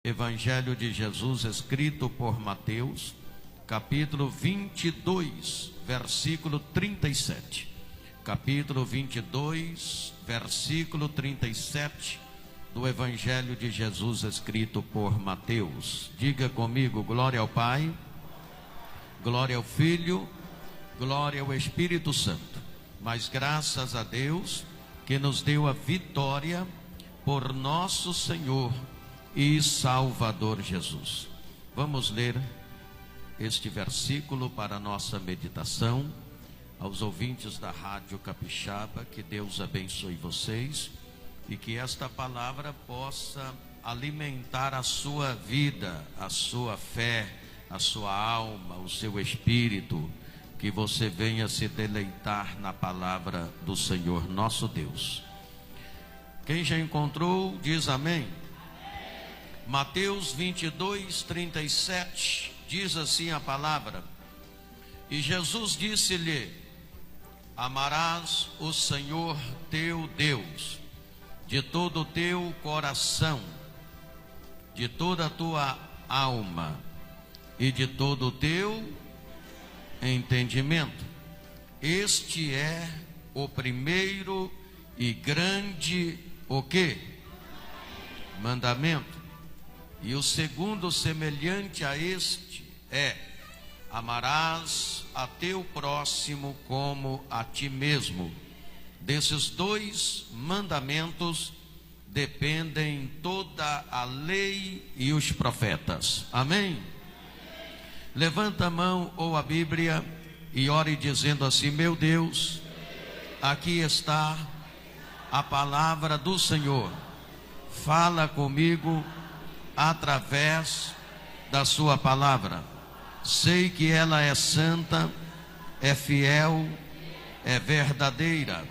Evangelho de Jesus escrito por Mateus, capítulo 22, versículo 37. Capítulo 22, versículo 37 do Evangelho de Jesus escrito por Mateus. Diga comigo: glória ao Pai, glória ao Filho, glória ao Espírito Santo. Mas graças a Deus que nos deu a vitória por nosso Senhor e Salvador Jesus. Vamos ler este versículo para a nossa meditação. Aos ouvintes da Rádio Capixaba, que Deus abençoe vocês e que esta palavra possa alimentar a sua vida, a sua fé, a sua alma, o seu espírito, que você venha se deleitar na palavra do Senhor nosso Deus. Quem já encontrou, diz amém. Mateus 22, 37, diz assim a palavra: e Jesus disse-lhe: amarás o Senhor teu Deus de todo o teu coração, de toda a tua alma e de todo o teu entendimento. Este é o primeiro e grande, o quê? Mandamento. E o segundo, semelhante a este, é: amarás a teu próximo como a ti mesmo. Desses dois mandamentos dependem toda a lei e os profetas. Amém? Levanta a mão ou a Bíblia e ore dizendo assim: meu Deus, aqui está a palavra do Senhor. Fala comigo através da sua palavra. Sei que ela é santa, é fiel, é verdadeira,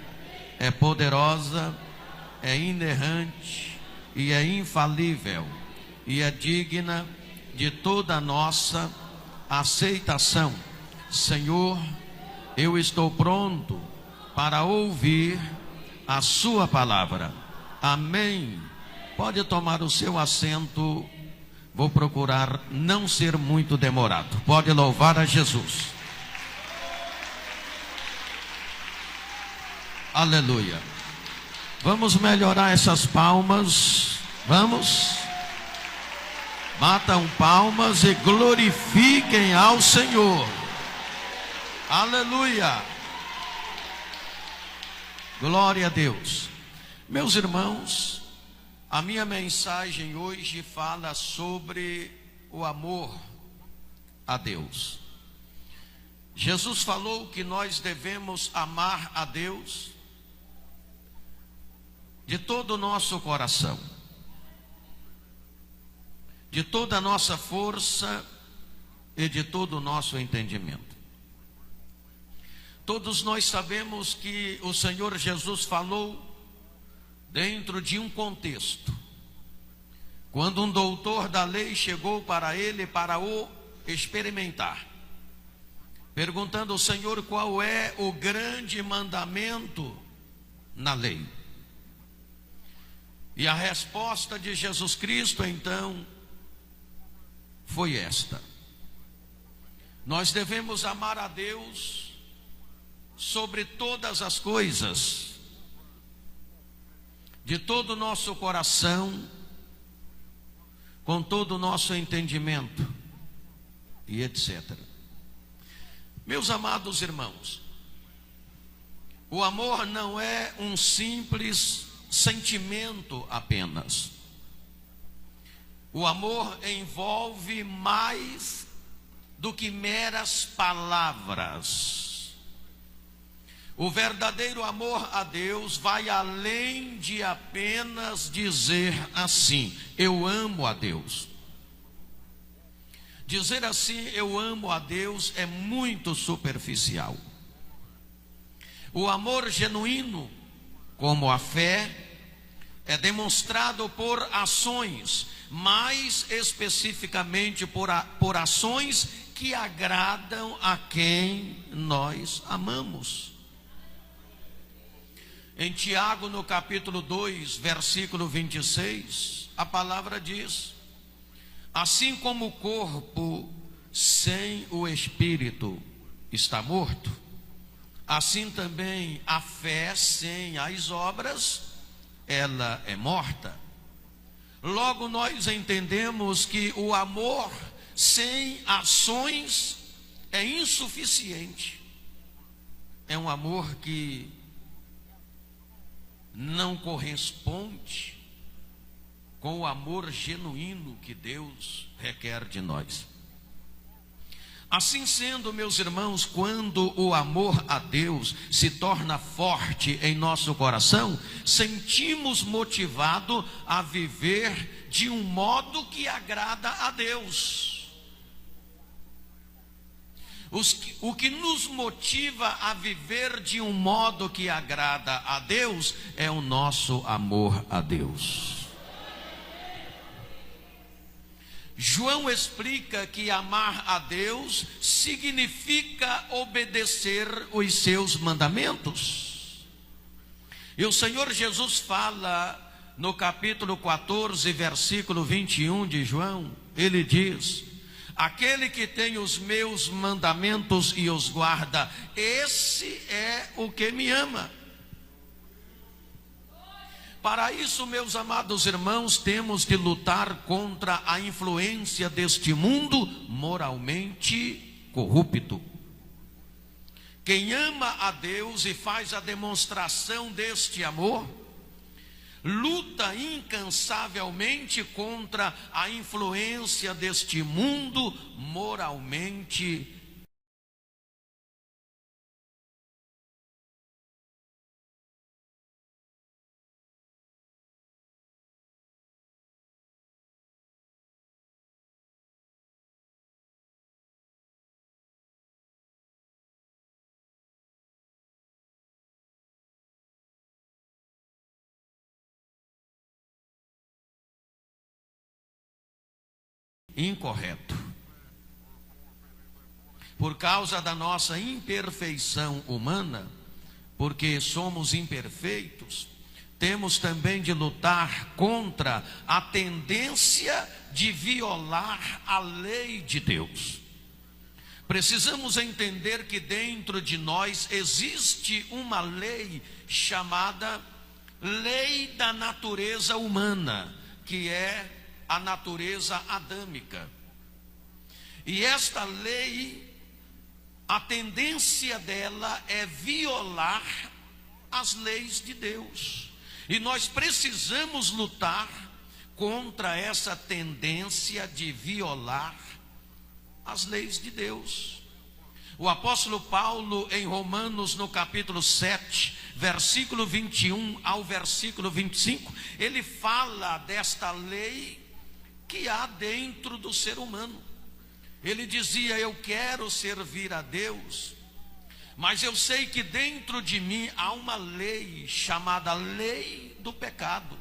é poderosa, é inerrante e é infalível, e é digna de toda a nossa aceitação. Senhor, eu estou pronto para ouvir a sua palavra. Amém. Pode tomar o seu assento. Vou procurar não ser muito demorado. Pode louvar a Jesus. Aleluia. Vamos melhorar essas palmas. Vamos. Batam palmas e glorifiquem ao Senhor. Aleluia. Glória a Deus. Meus irmãos, a minha mensagem hoje fala sobre o amor a Deus. Jesus falou que nós devemos amar a Deus de todo o nosso coração, de toda a nossa força e de todo o nosso entendimento. Todos nós sabemos que o Senhor Jesus falou dentro de um contexto, quando um doutor da lei chegou para ele para o experimentar, perguntando ao Senhor qual é o grande mandamento na lei. E a resposta de Jesus Cristo então foi esta: nós devemos amar a Deus sobre todas as coisas, de todo o nosso coração, com todo o nosso entendimento e etc. Meus amados irmãos, o amor não é um simples sentimento apenas. O amor envolve mais do que meras palavras. O verdadeiro amor a Deus vai além de apenas dizer assim: eu amo a Deus. Dizer assim, eu amo a Deus, é muito superficial. O amor genuíno, como a fé, é demonstrado por ações, mais especificamente por ações que agradam a quem nós amamos. Em Tiago, no capítulo 2, versículo 26, a palavra diz: Assim como o corpo sem o espírito está morto, assim também a fé sem as obras, ela é morta. Logo nós entendemos que o amor sem ações é insuficiente. É um amor que não corresponde com o amor genuíno que Deus requer de nós. Assim sendo, meus irmãos, quando o amor a Deus se torna forte em nosso coração, sentimos motivado a viver de um modo que agrada a Deus. O que nos motiva a viver de um modo que agrada a Deus é o nosso amor a Deus. João explica que amar a Deus significa obedecer os seus mandamentos. E o Senhor Jesus fala no capítulo 14, versículo 21 de João, ele diz: aquele que tem os meus mandamentos e os guarda, esse é o que me ama. Para isso, meus amados irmãos, temos de lutar contra a influência deste mundo moralmente corrupto. Quem ama a Deus e faz a demonstração deste amor, luta incansavelmente contra a influência deste mundo moralmente incorreto. Por causa da nossa imperfeição humana, porque somos imperfeitos, temos também de lutar contra a tendência de violar a lei de Deus. Precisamos entender que dentro de nós existe uma lei chamada lei da natureza humana, que é a natureza adâmica. E esta lei, a tendência dela é violar as leis de Deus. E nós precisamos lutar contra essa tendência de violar as leis de Deus. O apóstolo Paulo, em Romanos, no capítulo 7, versículo 21 ao versículo 25, ele fala desta lei que há dentro do ser humano. Ele dizia: eu quero servir a Deus, mas eu sei que dentro de mim há uma lei chamada lei do pecado.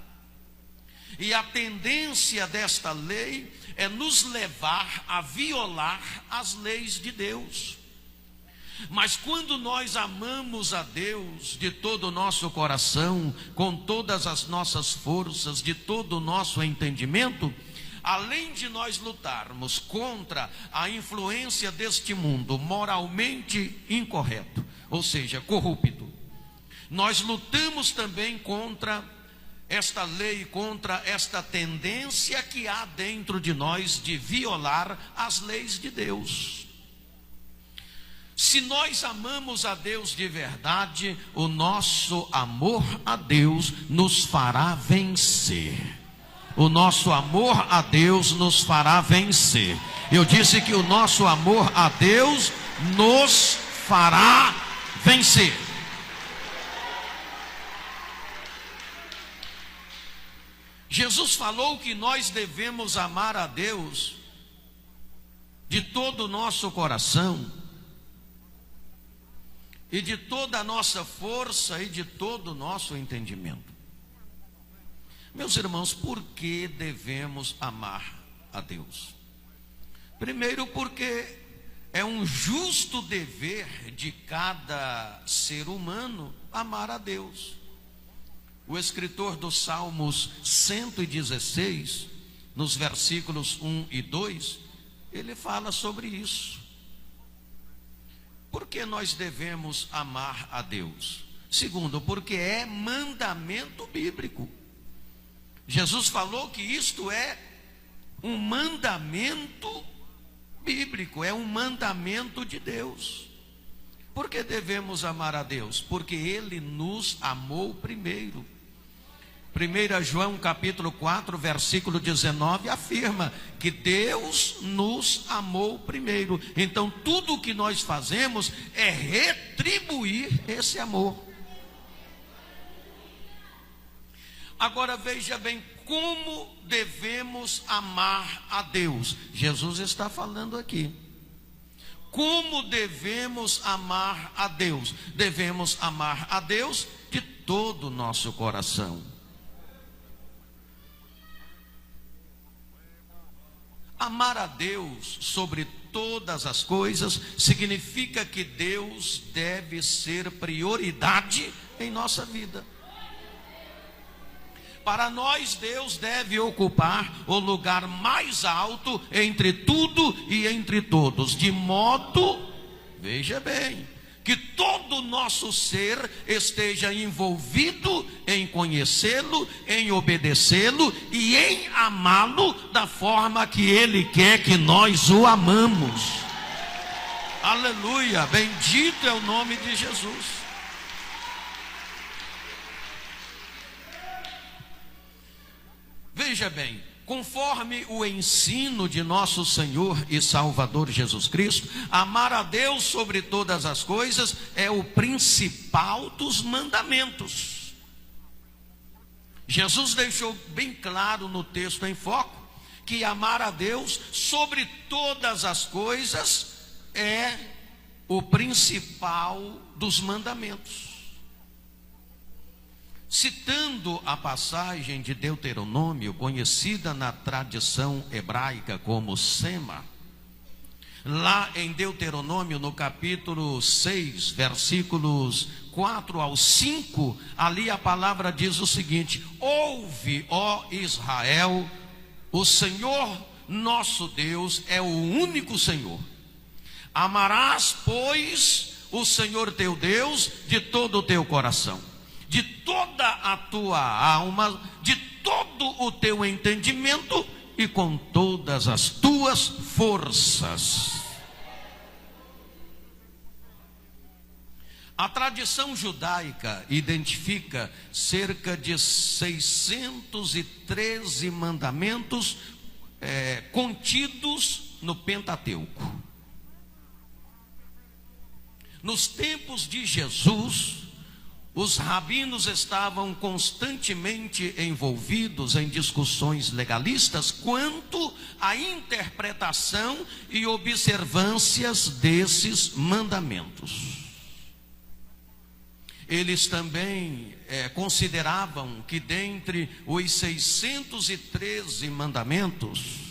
E a tendência desta lei é nos levar a violar as leis de Deus. Mas quando nós amamos a Deus de todo o nosso coração, com todas as nossas forças, de todo o nosso entendimento, além de nós lutarmos contra a influência deste mundo moralmente incorreto, ou seja, corrupto, nós lutamos também contra esta lei, contra esta tendência que há dentro de nós de violar as leis de Deus. Se nós amamos a Deus de verdade, o nosso amor a Deus nos fará vencer. O nosso amor a Deus nos fará vencer. Eu disse que o nosso amor a Deus nos fará vencer. Jesus falou que nós devemos amar a Deus de todo o nosso coração, e de toda a nossa força, e de todo o nosso entendimento. Meus irmãos, por que devemos amar a Deus? Primeiro, porque é um justo dever de cada ser humano amar a Deus. O escritor dos Salmos 116, nos versículos 1 e 2, ele fala sobre isso. Por que nós devemos amar a Deus? Segundo, porque é mandamento bíblico. Jesus falou que isto é um mandamento bíblico, é um mandamento de Deus. Por que devemos amar a Deus? Porque Ele nos amou primeiro. 1 João capítulo 4, versículo 19, afirma que Deus nos amou primeiro. Então tudo o que nós fazemos é retribuir esse amor. Agora veja bem, como devemos amar a Deus? Jesus está falando aqui. Como devemos amar a Deus? Devemos amar a Deus de todo o nosso coração. Amar a Deus sobre todas as coisas significa que Deus deve ser prioridade em nossa vida. Para nós, Deus deve ocupar o lugar mais alto entre tudo e entre todos, de modo, veja bem, que todo o nosso ser esteja envolvido em conhecê-lo, em obedecê-lo e em amá-lo da forma que Ele quer que nós o amamos. Aleluia, bendito é o nome de Jesus. Veja bem, conforme o ensino de nosso Senhor e Salvador Jesus Cristo, amar a Deus sobre todas as coisas é o principal dos mandamentos. Jesus deixou bem claro no texto em foco que amar a Deus sobre todas as coisas é o principal dos mandamentos. Citando a passagem de Deuteronômio, conhecida na tradição hebraica como Sema, lá em Deuteronômio, no capítulo 6, versículos 4 ao 5, ali a palavra diz o seguinte: ouve, ó Israel, o Senhor nosso Deus é o único Senhor. Amarás, pois, o Senhor teu Deus de todo o teu coração, de toda a tua alma, de todo o teu entendimento e com todas as tuas forças. A tradição judaica identifica cerca de 613 mandamentos contidos no Pentateuco. Nos tempos de Jesus, os rabinos estavam constantemente envolvidos em discussões legalistas quanto à interpretação e observâncias desses mandamentos. Eles também consideravam que dentre os 613 mandamentos,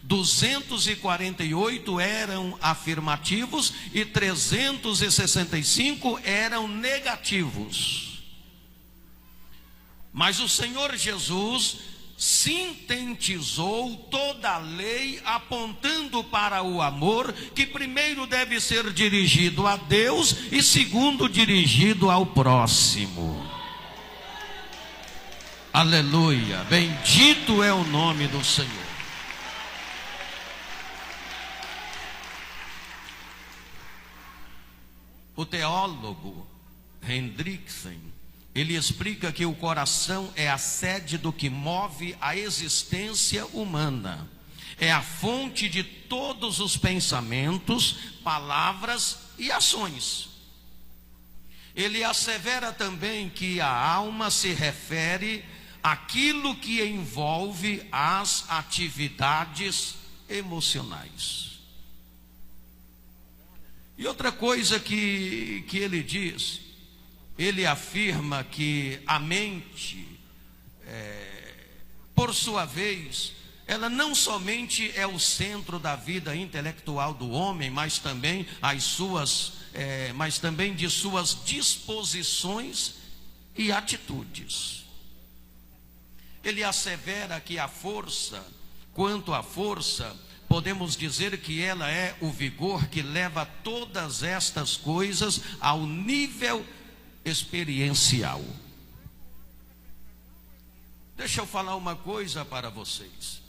248 eram afirmativos e 365 eram negativos. Mas o Senhor Jesus sintetizou toda a lei apontando para o amor, que primeiro deve ser dirigido a Deus e segundo dirigido ao próximo. Aleluia, bendito é o nome do Senhor. O teólogo Hendriksen, ele explica que o coração é a sede do que move a existência humana, é a fonte de todos os pensamentos, palavras e ações. Ele assevera também que a alma se refere àquilo que envolve as atividades emocionais. E outra coisa que ele diz, ele afirma que a mente, por sua vez, ela não somente é o centro da vida intelectual do homem, mas também de suas disposições e atitudes. Ele assevera que a força Quanto à força, podemos dizer que ela é o vigor que leva todas estas coisas ao nível experiencial. Deixa eu falar uma coisa para vocês.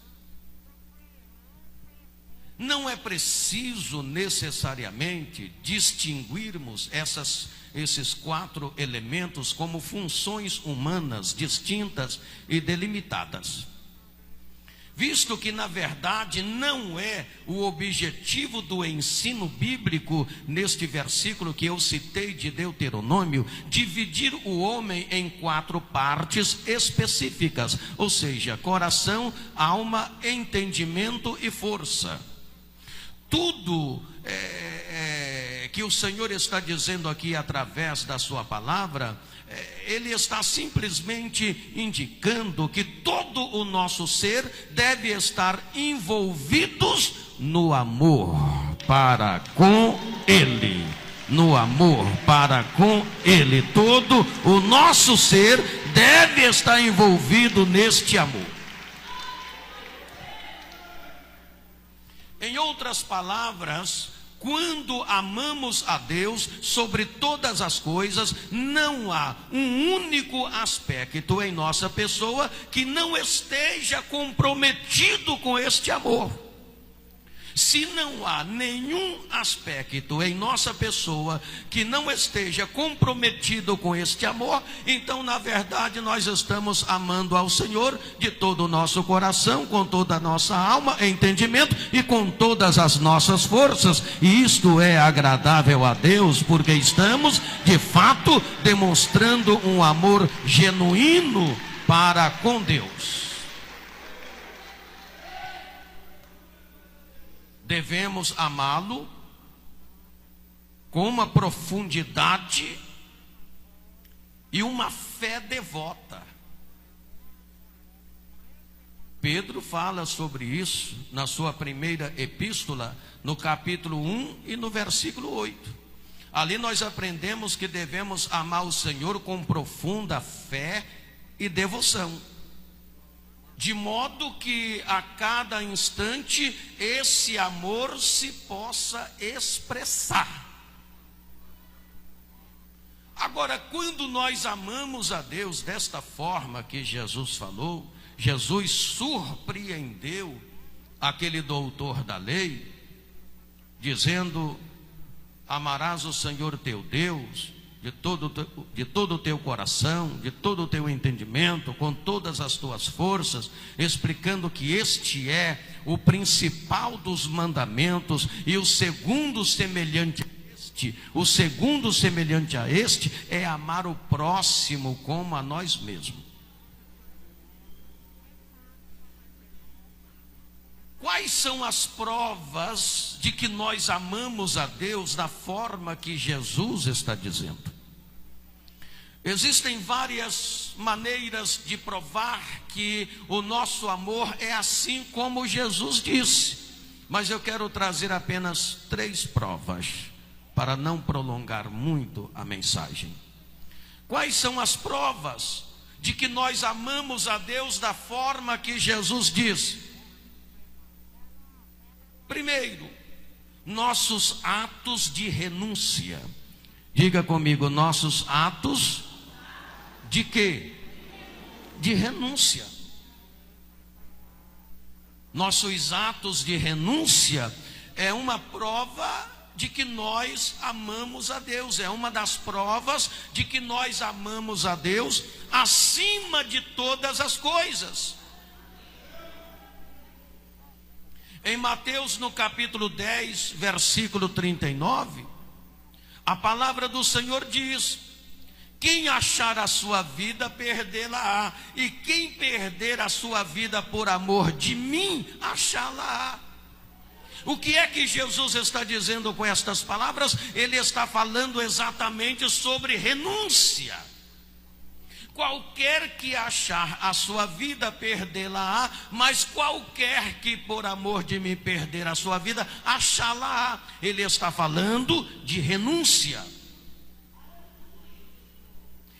Não é preciso necessariamente distinguirmos esses 4 elementos como funções humanas distintas e delimitadas, visto que na verdade não é o objetivo do ensino bíblico neste versículo que eu citei de Deuteronômio, dividir o homem em 4 partes específicas, ou seja, coração, alma, entendimento e força. Tudo que o Senhor está dizendo aqui através da sua palavra, Ele está simplesmente indicando que todo o nosso ser deve estar envolvidos no amor para com Ele. No amor para com Ele. Todo o nosso ser deve estar envolvido neste amor. Em outras palavras, quando amamos a Deus sobre todas as coisas, não há um único aspecto em nossa pessoa que não esteja comprometido com este amor. Se não há nenhum aspecto em nossa pessoa que não esteja comprometido com este amor, então na verdade nós estamos amando ao Senhor de todo o nosso coração, com toda a nossa alma, entendimento e com todas as nossas forças. E isto é agradável a Deus, porque estamos de fato demonstrando um amor genuíno para com Deus. Devemos amá-lo com uma profundidade e uma fé devota. Pedro fala sobre isso na sua primeira epístola, no capítulo 1 e no versículo 8. Ali nós aprendemos que devemos amar o Senhor com profunda fé e devoção, de modo que a cada instante esse amor se possa expressar. Agora, quando nós amamos a Deus desta forma que Jesus falou, Jesus surpreendeu aquele doutor da lei, dizendo: amarás o Senhor teu Deus de todo o teu coração, de todo o teu entendimento, com todas as tuas forças, explicando que este é o principal dos mandamentos, e o segundo semelhante a este é amar o próximo como a nós mesmos. Quais são as provas de que nós amamos a Deus da forma que Jesus está dizendo? Existem várias maneiras de provar que o nosso amor é assim como Jesus disse, mas eu quero trazer apenas 3 provas, para não prolongar muito a mensagem. Quais são as provas de que nós amamos a Deus da forma que Jesus disse? Primeiro, nossos atos de renúncia. Diga comigo, nossos atos de quê? De renúncia. Nossos atos de renúncia é uma prova de que nós amamos a Deus. É uma das provas de que nós amamos a Deus acima de todas as coisas. Em Mateus, no capítulo 10, versículo 39, a palavra do Senhor diz: quem achar a sua vida, perdê-la-á, e quem perder a sua vida por amor de mim, achá-la-á. O que é que Jesus está dizendo com estas palavras? Ele está falando exatamente sobre renúncia. Qualquer que achar a sua vida, perdê-la-á, mas qualquer que por amor de mim perder a sua vida, achá-la-á. Ele está falando de renúncia.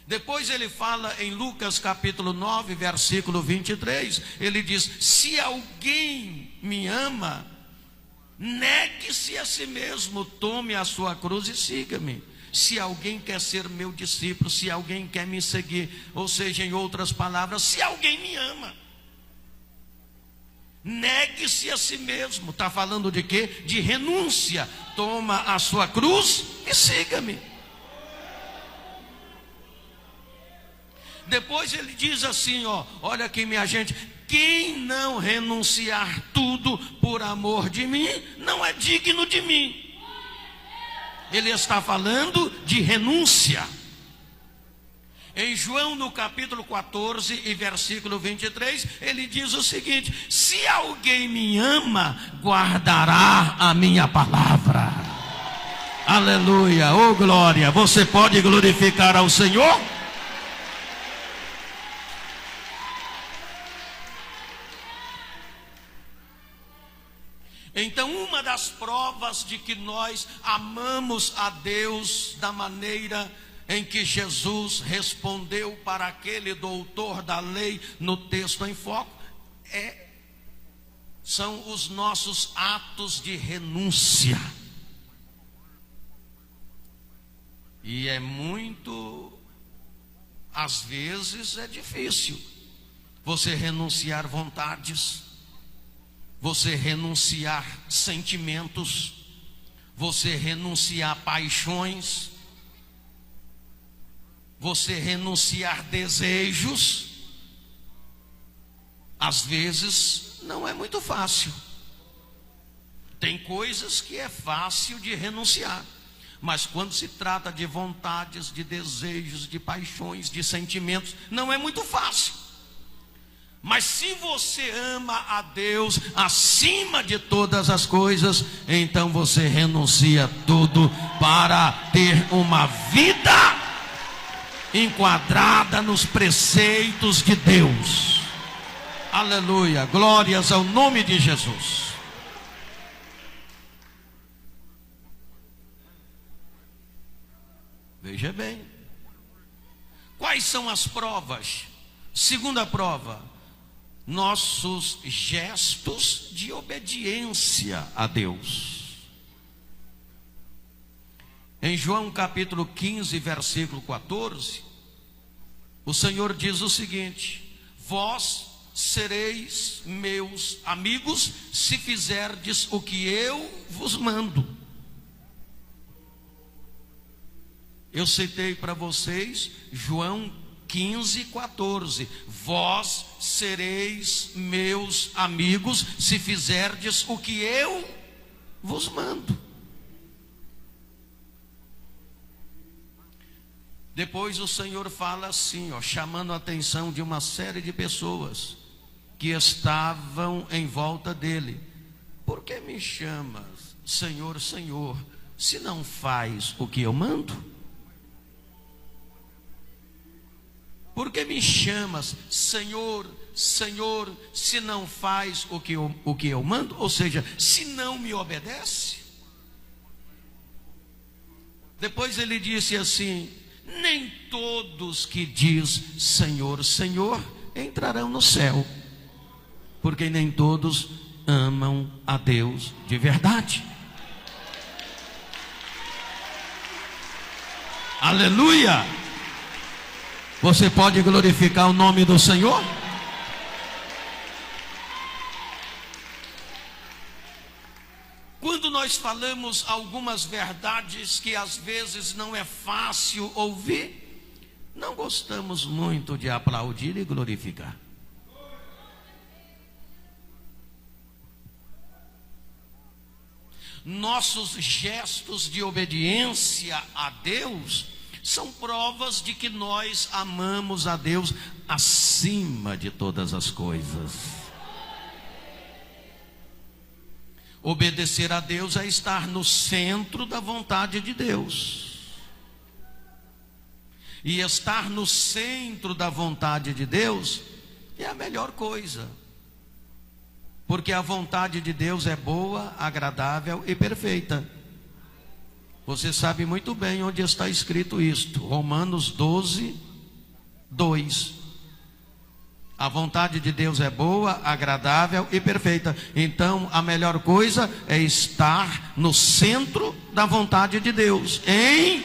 Depois ele fala em Lucas capítulo 9, versículo 23, ele diz: se alguém me ama, negue-se a si mesmo, tome a sua cruz e siga-me. Se alguém quer ser meu discípulo, se alguém quer me seguir, ou seja, em outras palavras, se alguém me ama, negue-se a si mesmo. Está falando de quê? De renúncia. Toma a sua cruz e siga-me. Depois ele diz assim, olha aqui, minha gente: quem não renunciar tudo por amor de mim, não é digno de mim. Ele está falando de renúncia. Em João no capítulo 14 e versículo 23, ele diz o seguinte: se alguém me ama, guardará a minha palavra. Aleluia, oh glória. Você pode glorificar ao Senhor? Então, uma das provas de que nós amamos a Deus da maneira em que Jesus respondeu para aquele doutor da lei no texto em foco, são os nossos atos de renúncia. E às vezes é difícil você renunciar vontades, você renunciar sentimentos, você renunciar paixões, você renunciar desejos. Às vezes não é muito fácil. Tem coisas que é fácil de renunciar, mas quando se trata de vontades, de desejos, de paixões, de sentimentos, não é muito fácil. Mas se você ama a Deus acima de todas as coisas, então você renuncia tudo para ter uma vida enquadrada nos preceitos de Deus. Aleluia, glórias ao nome de Jesus. Veja bem, quais são as provas? Segunda prova: nossos gestos de obediência a Deus. Em João capítulo 15, versículo 14, o Senhor diz o seguinte: vós sereis meus amigos se fizerdes o que eu vos mando. Eu citei para vocês João 15, 14. Vós sereis meus amigos se fizerdes o que eu vos mando. Depois o Senhor fala assim, chamando a atenção de uma série de pessoas que estavam em volta dele: por que me chamas Senhor, Senhor, se não faz o que eu mando? Por que me chamas Senhor, Senhor, se não faz o que eu mando? Ou seja, se não me obedece. Depois ele disse assim: nem todos que diz Senhor, Senhor entrarão no céu, porque nem todos amam a Deus de verdade. Aleluia! Você pode glorificar o nome do Senhor? Quando nós falamos algumas verdades que às vezes não é fácil ouvir, não gostamos muito de aplaudir e glorificar. Nossos gestos de obediência a Deus são provas de que nós amamos a Deus acima de todas as coisas. Obedecer a Deus é estar no centro da vontade de Deus. E estar no centro da vontade de Deus é a melhor coisa, porque a vontade de Deus é boa, agradável e perfeita. Você sabe muito bem onde está escrito isto. Romanos 12, 2. A vontade de Deus é boa, agradável e perfeita. Então a melhor coisa é estar no centro da vontade de Deus, em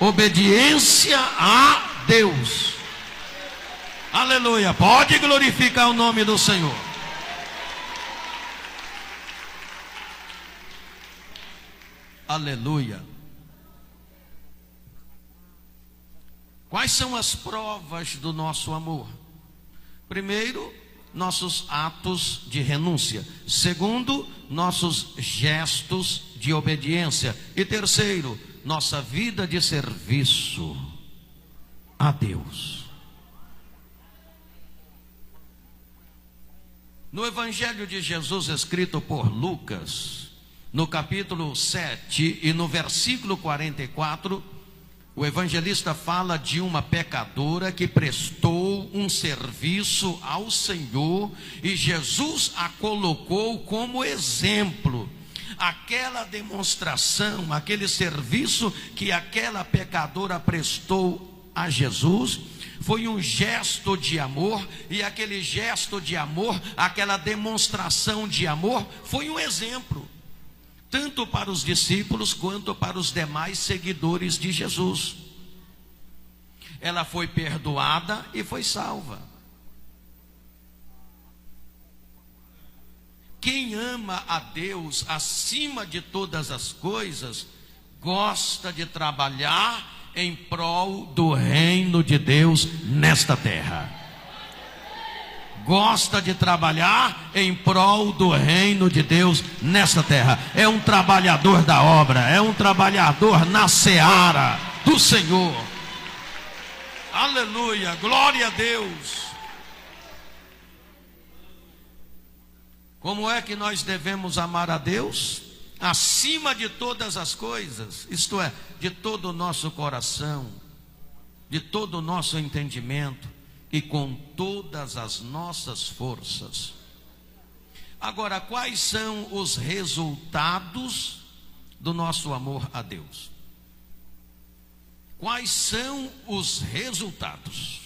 obediência a Deus. Aleluia. Pode glorificar o nome do Senhor. Aleluia. Quais são as provas do nosso amor? Primeiro, nossos atos de renúncia. Segundo, nossos gestos de obediência. E terceiro, nossa vida de serviço a Deus. No Evangelho de Jesus, escrito por Lucas, no capítulo 7 e no versículo 44, o evangelista fala de uma pecadora que prestou um serviço ao Senhor e Jesus a colocou como exemplo. Aquela demonstração, aquele serviço que aquela pecadora prestou a Jesus foi um gesto de amor, e aquele gesto de amor, aquela demonstração de amor foi um exemplo, tanto para os discípulos quanto para os demais seguidores de Jesus. Ela foi perdoada e foi salva. Quem ama a Deus acima de todas as coisas, gosta de trabalhar em prol do reino de Deus nesta terra. Gosta de trabalhar em prol do reino de Deus nesta terra. É um trabalhador da obra, é um trabalhador na seara do Senhor. Aleluia, glória a Deus. Como é que nós devemos amar a Deus? Acima de todas as coisas, isto é, de todo o nosso coração, de todo o nosso entendimento e com todas as nossas forças. Agora, quais são os resultados do nosso amor a Deus? Quais são os resultados?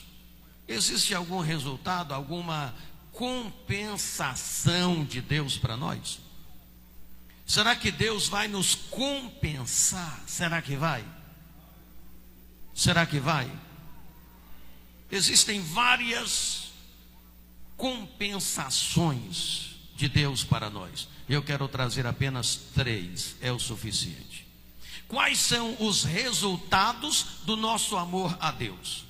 Existe algum resultado, alguma compensação de Deus para nós? Será que Deus vai nos compensar? Será que vai? Será que vai? Existem várias compensações de Deus para nós. Eu quero trazer apenas 3, é o suficiente. Quais são os resultados do nosso amor a Deus?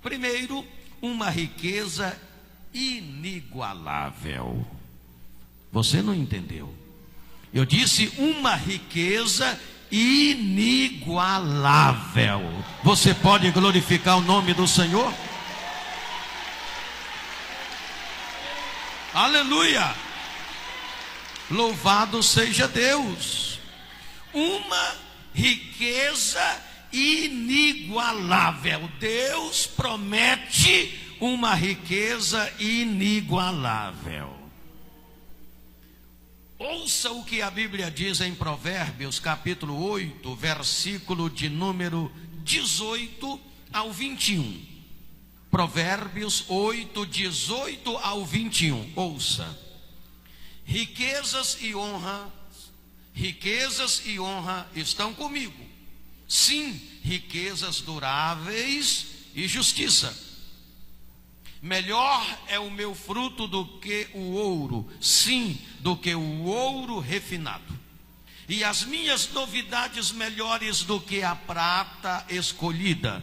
Primeiro, uma riqueza inigualável. Você não entendeu? Eu disse uma riqueza inigualável. Você pode glorificar o nome do Senhor? Aleluia! Louvado seja Deus. Uma riqueza inigualável. Deus promete uma riqueza inigualável. Ouça o que a Bíblia diz em Provérbios, capítulo 8, versículo de número 18 ao 21. Provérbios 8, 18 ao 21. Ouça. Riquezas e honra estão comigo. Sim, riquezas duráveis e justiça. Melhor é o meu fruto do que o ouro, sim, do que o ouro refinado. E as minhas novidades melhores do que a prata escolhida.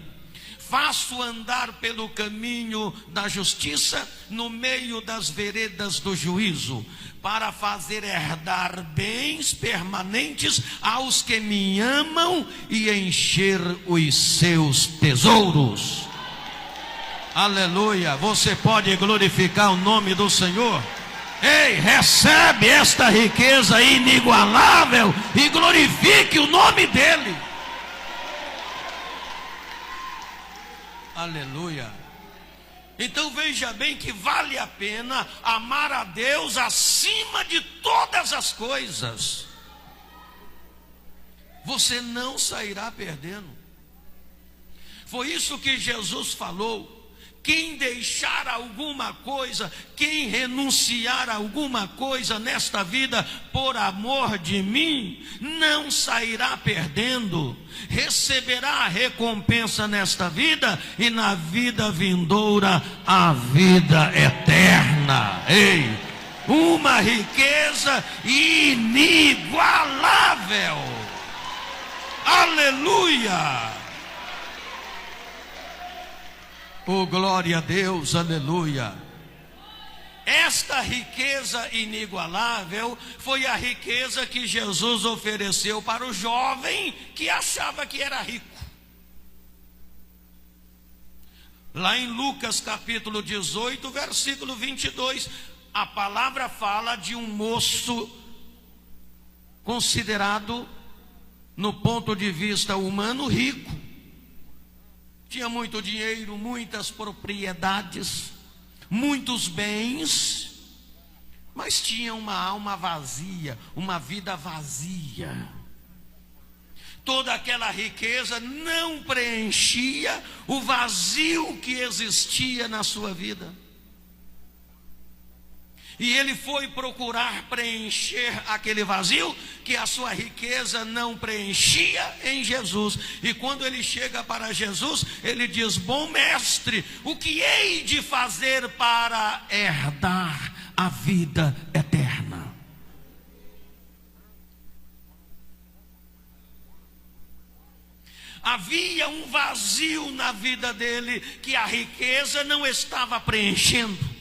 Faço andar pelo caminho da justiça, no meio das veredas do juízo, para fazer herdar bens permanentes aos que me amam e encher os seus tesouros. Aleluia, você pode glorificar o nome do Senhor? Ei, recebe esta riqueza inigualável e glorifique o nome dele. Aleluia. Então veja bem que vale a pena amar a Deus acima de todas as coisas. Você não sairá perdendo. Foi isso que Jesus falou, Quem deixar alguma coisa, quem renunciar a alguma coisa nesta vida por amor de mim, não sairá perdendo, receberá a recompensa nesta vida e na vida vindoura a vida eterna. Ei, uma riqueza inigualável. Aleluia! Oh, glória a Deus, aleluia. Esta riqueza inigualável foi a riqueza que Jesus ofereceu para o jovem que achava que era rico. Lá em Lucas capítulo 18, versículo 22, a palavra fala de um moço considerado, no ponto de vista humano, rico. Tinha muito dinheiro, muitas propriedades, muitos bens, mas tinha uma alma vazia, uma vida vazia. Toda aquela riqueza não preenchia o vazio que existia na sua vida. E ele foi procurar preencher aquele vazio que a sua riqueza não preenchia em Jesus. E quando ele chega para Jesus, ele diz: bom mestre, o que hei de fazer para herdar a vida eterna? Havia um vazio na vida dele que a riqueza não estava preenchendo.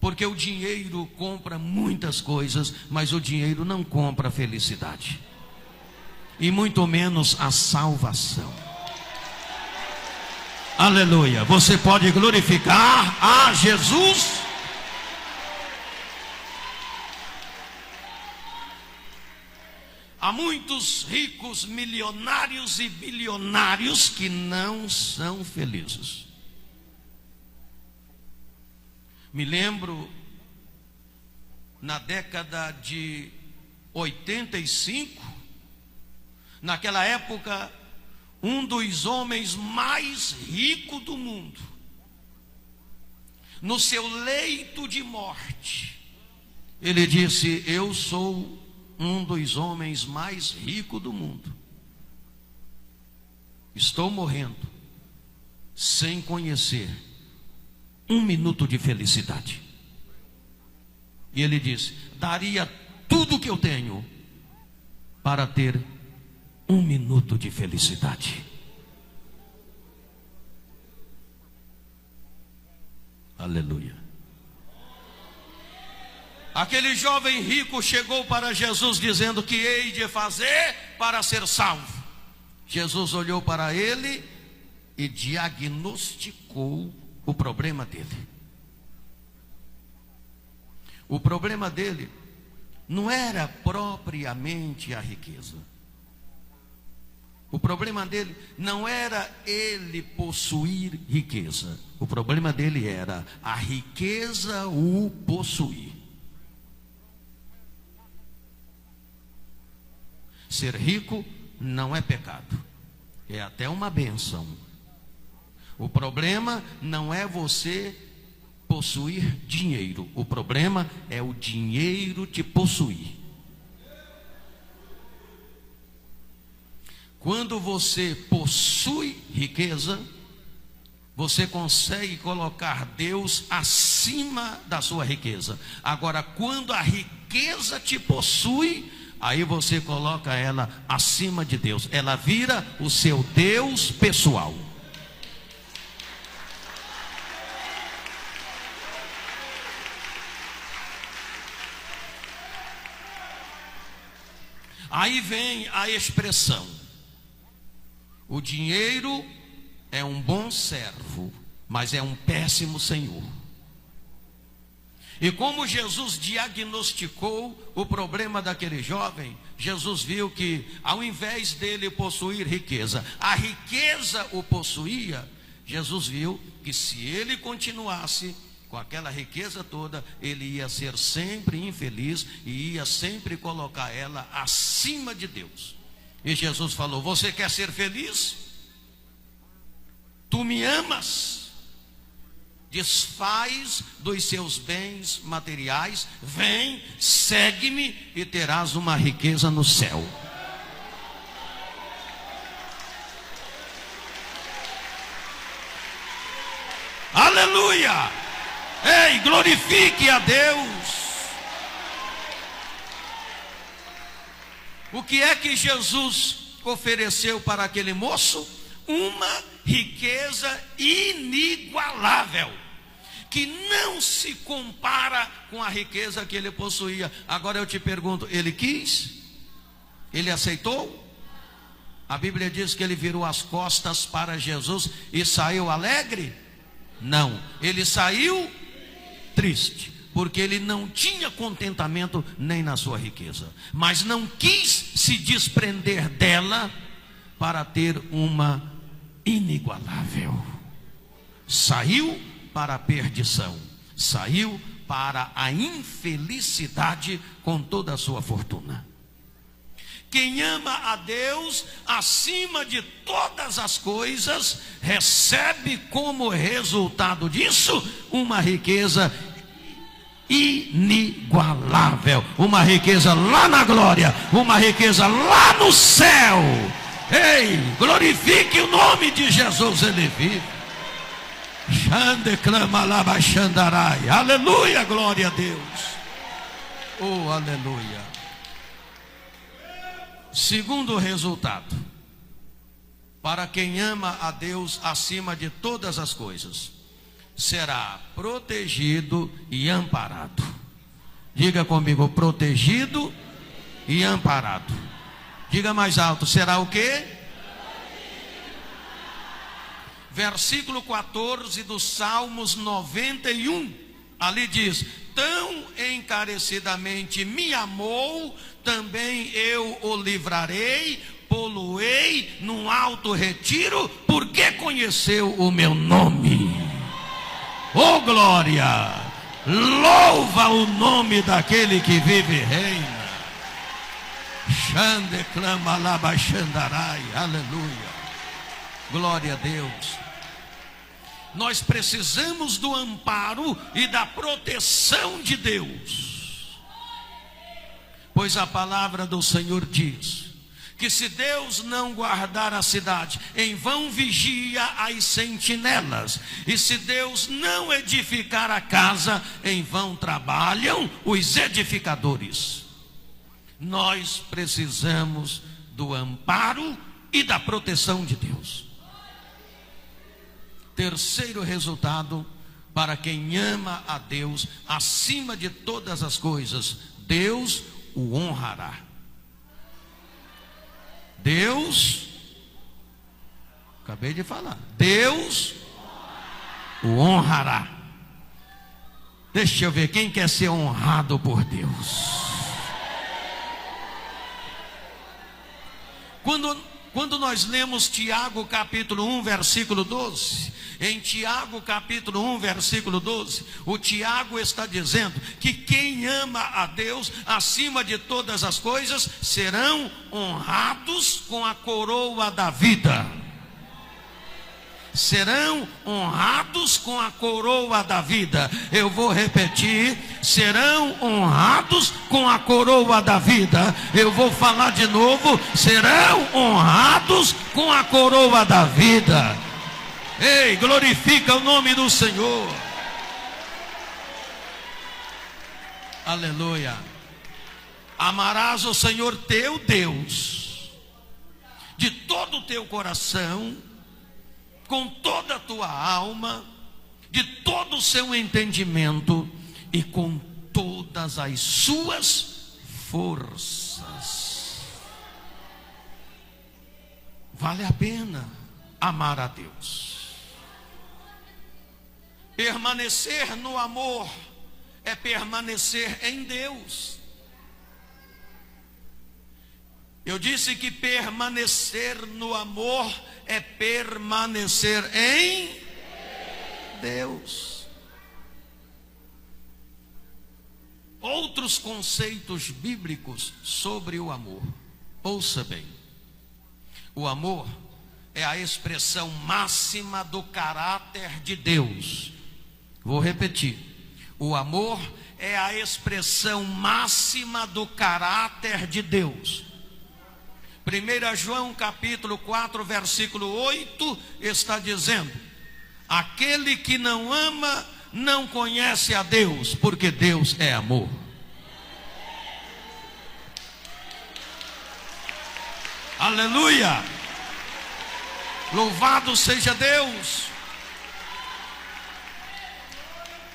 Porque o dinheiro compra muitas coisas, mas o dinheiro não compra a felicidade, e muito menos a salvação. Aleluia. Você pode glorificar a Jesus? Há muitos ricos, milionários e bilionários que não são felizes. Me lembro, na década de 85, naquela época, um dos homens mais ricos do mundo, no seu leito de morte, ele disse: eu sou um dos homens mais ricos do mundo. Estou morrendo sem conhecer um minuto de felicidade. E ele disse: daria tudo que eu tenho para ter um minuto de felicidade. Aleluia. Aquele jovem rico chegou para Jesus dizendo: que hei de fazer para ser salvo? Jesus olhou para ele e diagnosticou o problema dele. O problema dele não era propriamente a riqueza. O problema dele não era ele possuir riqueza. O problema dele era a riqueza o possuir. Ser rico não é pecado, é até uma bênção. O problema não é você possuir dinheiro. O problema é o dinheiro te possuir. Quando você possui riqueza, você consegue colocar Deus acima da sua riqueza. Agora, quando a riqueza te possui, aí você coloca ela acima de Deus. Ela vira o seu Deus pessoal. Aí vem a expressão: o dinheiro é um bom servo, mas é um péssimo senhor. E como Jesus diagnosticou o problema daquele jovem, Jesus viu que ao invés dele possuir riqueza, a riqueza o possuía. Jesus viu que se ele continuasse com aquela riqueza toda, ele ia ser sempre infeliz e ia sempre colocar ela acima de Deus. E Jesus falou: você quer ser feliz? Tu me amas? desfaz dos seus bens materiais, vem, segue-me e terás uma riqueza no céu. Aleluia! Ei, glorifique a Deus. O que é que Jesus ofereceu para aquele moço? Uma riqueza inigualável, que não se compara com a riqueza que ele possuía. Agora eu te pergunto, ele quis? Ele aceitou? A Bíblia diz que ele virou as costas para Jesus e saiu alegre? Não, ele saiu triste, porque ele não tinha contentamento nem na sua riqueza, mas não quis se desprender dela para ter uma inigualável. Saiu para a perdição, saiu para a infelicidade com toda a sua fortuna. Quem ama a Deus acima de todas as coisas, recebe como resultado disso uma riqueza inigualável, uma riqueza lá na glória, uma riqueza lá no céu. Ei, glorifique o nome de Jesus, ele vive. Aleluia, glória a Deus. Oh, aleluia. Segundo resultado, para quem ama a Deus acima de todas as coisas, será protegido e amparado. Diga comigo, protegido e amparado. Diga mais alto, será o quê? Versículo 14 dos Salmos 91, ali diz: tão encarecidamente me amou, também eu o livrarei, poloei num alto retiro, porque conheceu o meu nome. Oh glória, louva o nome daquele que vive e reina. Xande clama laba xandarai, aleluia, glória a Deus. Nós precisamos do amparo e da proteção de Deus, pois a palavra do Senhor diz que se Deus não guardar a cidade, em vão vigia as sentinelas, e se Deus não edificar a casa, em vão trabalham os edificadores. Nós precisamos do amparo e da proteção de Deus. Terceiro resultado, para quem ama a Deus acima de todas as coisas, Deus o honrará. Deus, acabei de falar, Deus o honrará. Deixa eu ver, quem quer ser honrado por Deus? Quando nós lemos Tiago capítulo 1, versículo 12, em Tiago capítulo 1, versículo 12, o Tiago está dizendo que quem ama a Deus acima de todas as coisas serão honrados com a coroa da vida. Serão honrados com a coroa da vida. Eu vou repetir: serão honrados com a coroa da vida. Eu vou falar de novo: serão honrados com a coroa da vida. Ei, glorifica o nome do Senhor. Aleluia. Amarás o Senhor teu Deus de todo o teu coração, com toda a tua alma, de todo o seu entendimento e com todas as suas forças. Vale a pena amar a Deus. Permanecer no amor é permanecer em Deus. Eu disse que permanecer no amor é permanecer em Deus. Outros conceitos bíblicos sobre o amor. Ouça bem. O amor é a expressão máxima do caráter de Deus. Vou repetir. O amor é a expressão máxima do caráter de Deus. 1 João capítulo 4, versículo 8, está dizendo: aquele que não ama não conhece a Deus, porque Deus é amor. Aleluia! Louvado seja Deus.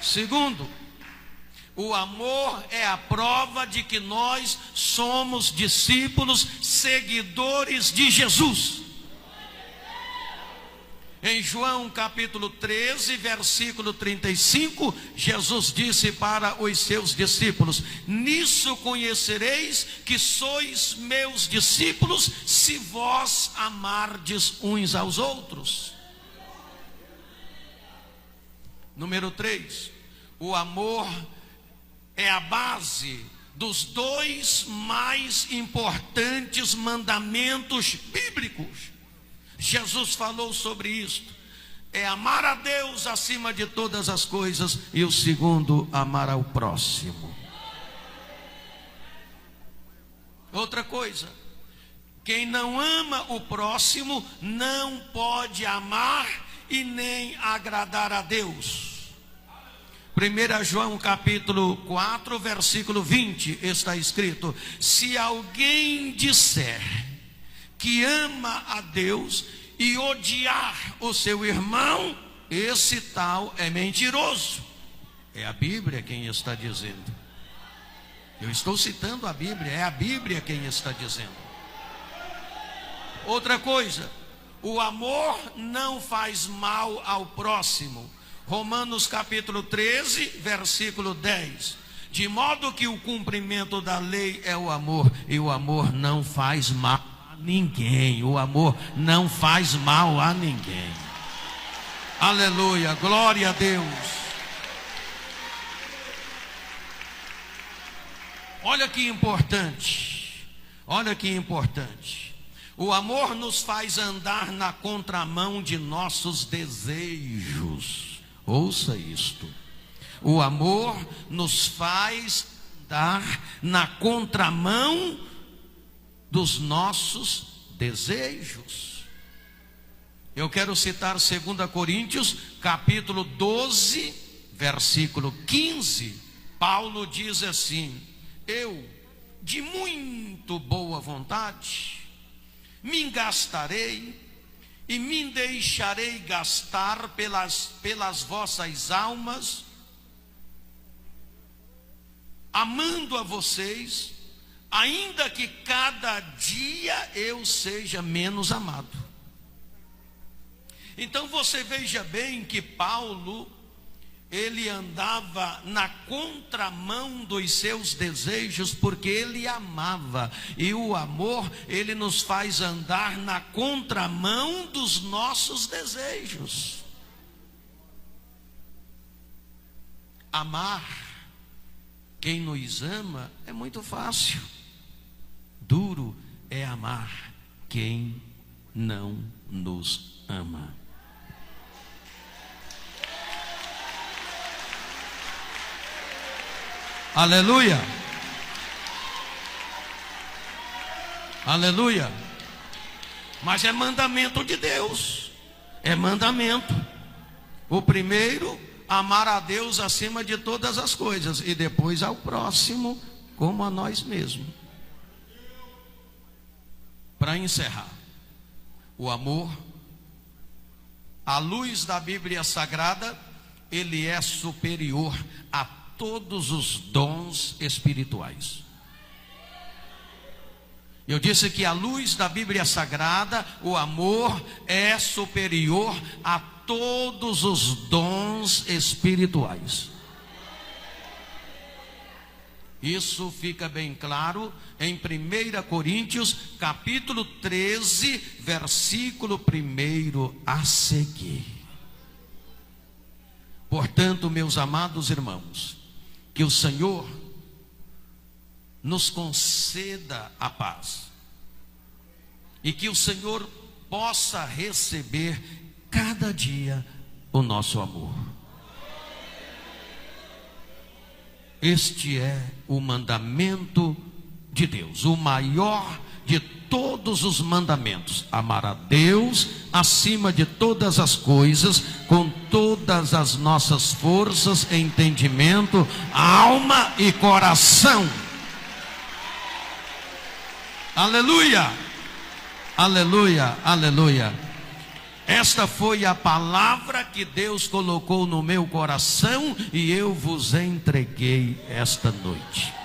Segundo, o amor é a prova de que nós somos discípulos, seguidores de Jesus. Em João capítulo 13, versículo 35, Jesus disse para os seus discípulos: nisso conhecereis que sois meus discípulos, se vós amardes uns aos outros. Número 3, o amor é a base dos dois mais importantes mandamentos bíblicos. Jesus falou sobre isto. É amar a Deus acima de todas as coisas, e o segundo, amar ao próximo. Outra coisa, quem não ama o próximo não pode amar e nem agradar a Deus. 1 João capítulo 4, versículo 20, está escrito: se alguém disser que ama a Deus e odiar o seu irmão, esse tal é mentiroso. É a Bíblia quem está dizendo. Eu estou citando a Bíblia, é a Bíblia quem está dizendo. Outra coisa, o amor não faz mal ao próximo. Romanos capítulo 13, versículo 10. De modo que o cumprimento da lei é o amor, e o amor não faz mal a ninguém. O amor não faz mal a ninguém. Aleluia, glória a Deus. Olha que importante. Olha que importante. O amor nos faz andar na contramão de nossos desejos. Ouça isto. O amor nos faz andar na contramão dos nossos desejos. Eu quero citar 2 Coríntios, capítulo 12, versículo 15. Paulo diz assim: eu, de muito boa vontade, me gastarei e me deixarei gastar pelas vossas almas, amando a vocês, ainda que cada dia eu seja menos amado. Então você veja bem que Paulo, ele andava na contramão dos seus desejos, porque ele amava. E o amor, ele nos faz andar na contramão dos nossos desejos. Amar quem nos ama é muito fácil. Duro é amar quem não nos ama. Aleluia. Aleluia. Mas é mandamento de Deus. É mandamento. O primeiro, amar a Deus acima de todas as coisas, e depois ao próximo como a nós mesmos. Para encerrar, o amor, à luz da Bíblia Sagrada, ele é superior a todos os dons espirituais. Eu disse que à luz da Bíblia Sagrada, o amor é superior a todos os dons espirituais. Isso fica bem claro em 1 Coríntios capítulo 13, versículo 1 a seguir. Portanto, meus amados irmãos, que o Senhor nos conceda a paz, e que o Senhor possa receber cada dia o nosso amor. Este é o mandamento de Deus, o maior de todos os mandamentos: amar a Deus acima de todas as coisas, com todas as nossas forças, entendimento, alma e coração. Aleluia, aleluia, aleluia. Esta foi a palavra que Deus colocou no meu coração e eu vos entreguei esta noite.